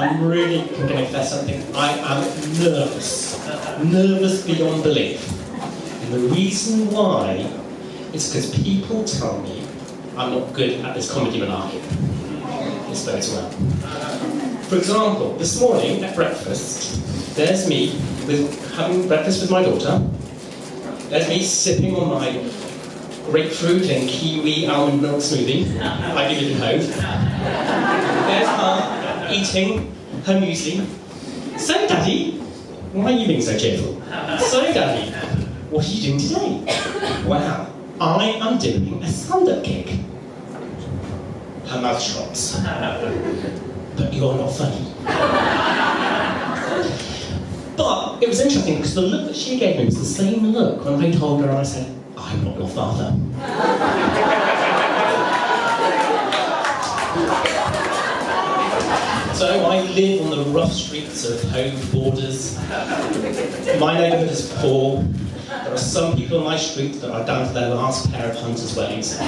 I'm really going to confess something. I am nervous. Nervous beyond belief. And the reason why is because people tell me I'm not good at this comedy malarkey. It's very well. For example, this morning at breakfast, there's me having breakfast with my daughter. There's me sipping on my grapefruit and kiwi almond milk smoothie. I give it a hove. There's her eating her muesli. So, Daddy, why are you being so cheerful? So, Daddy, what are you doing today? Wow, I am doing a stand-up gig. Her mouth drops. But you're not funny. But it was interesting because the look that she gave me was the same look when I told her and I said, I'm not your father. So I live on the rough streets of Hove Borders. My neighbourhood is poor. There are some people on my street that are down to their last pair of hunter's wellies.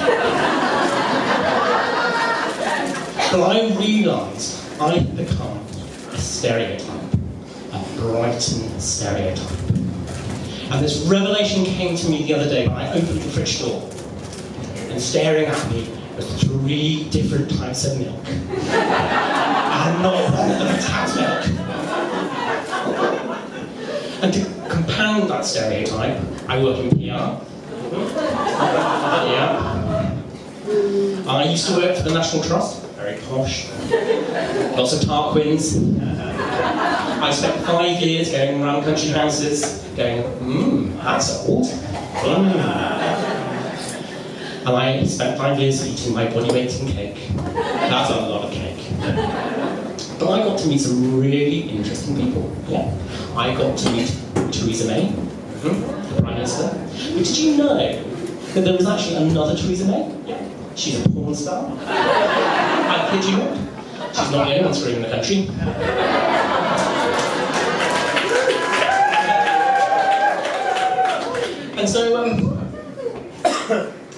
But I realised I had become a stereotype, a Brighton stereotype. And this revelation came to me the other day when I opened the fridge door, and staring at me was 3 different types of milk. And not one of them was cow's milk. And to compound that stereotype, I work in PR. Yeah. I used to work for the National Trust, very posh. Lots of Tarquins. I spent 5 years going around country houses, going, that's old. And I spent 5 years eating my body weight in cake. That's a lot of cake. But I got to meet some really interesting people. Yeah. I got to meet Theresa May, the Prime Minister. But did you know that there was actually another Theresa May? Yeah. She's a porn star. I kid you not. She's not the only one screwing in the country. And so,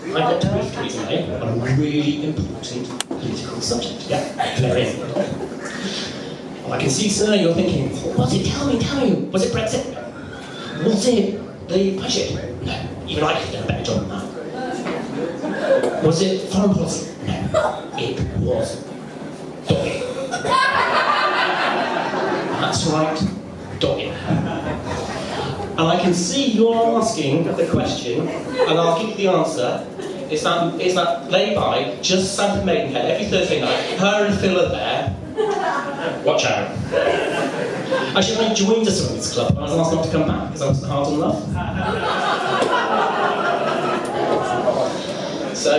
I got to meet Theresa May on a really important political subject. Yeah, very important. Well, I can see, sir, you're thinking, what was it? Tell me. Was it Brexit? Was it the budget? No, even I could do a better job than that. Was it foreign policy? No, it was dogging. That's right, dogging. And I can see you're asking the question, and I'll give you the answer. Is that lay-by just south of Maidenhead every Thursday night? Her and Phil are there. Watch out. Actually, I joined a swingers club, and I was asked not to come back because I was hard on love. So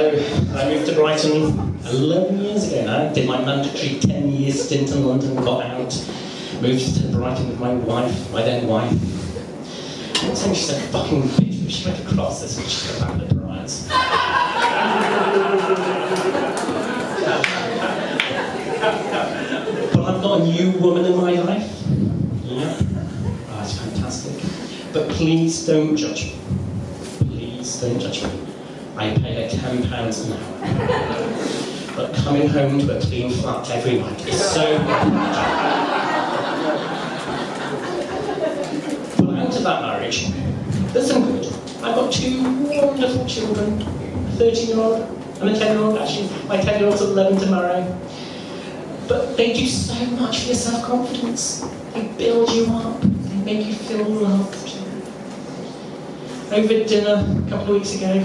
I moved to Brighton 11 years ago now. Did my mandatory 10-year stint in London, got out, moved to Brighton with my wife, my then wife. I'm saying she's a fucking bitch, but she went across this and she's got back to the riots. But I've got a new woman in my life. Yeah. Oh, it's fantastic. But please don't judge me. Please don't judge me. I pay her £10 an hour. But coming home to a clean flat every night is so good. That marriage, there's some good. I've got 2 wonderful children, a 13-year-old and a 10-year-old. Actually, my 10-year-old's 11 tomorrow. But they do so much for your self-confidence. They build you up. They make you feel loved. Over dinner a couple of weeks ago,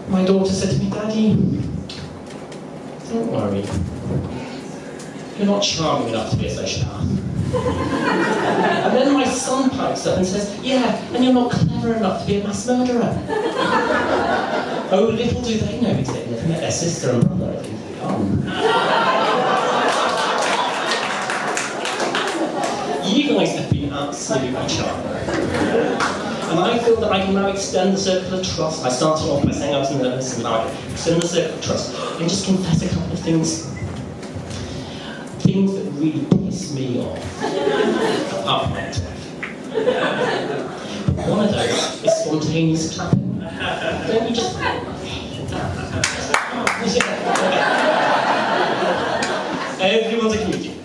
my daughter said to me, Daddy, don't worry. You're not charming enough to be a sociopath. And then my son pipes up and says, yeah, and you're not clever enough to be a mass murderer. Oh, little do they know because they've never met their sister and brother into the garden. You guys have been absolutely charming. And I feel that I can now extend the circle of trust. I started off by saying I was nervous, and now I can extend the circle of trust and just confess a couple of things. Things that really piss me off. Apart from my ex-wife. One of those is spontaneous clapping. Don't you just... Everyone's a comedian.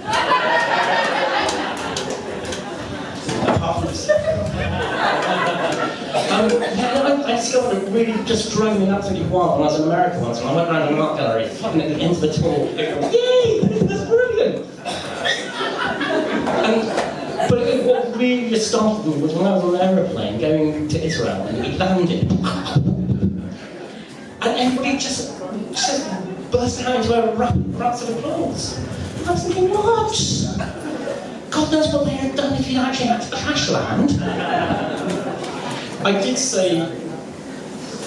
discovered it really just drove me absolutely wild when I was in America once, when I went around an art gallery, fucking at the end of the talk, going, yay, that's brilliant! But what really startled me was when I was on an aeroplane going to Israel, and we landed, and everybody just burst out into a raps of applause. I was thinking, what? God knows what they had done if you actually had to crash land. I did say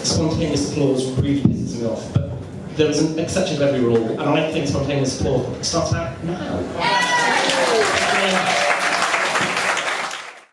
spontaneous applause really pisses me off, but there was an exception to every rule, and I think spontaneous applause starts out now.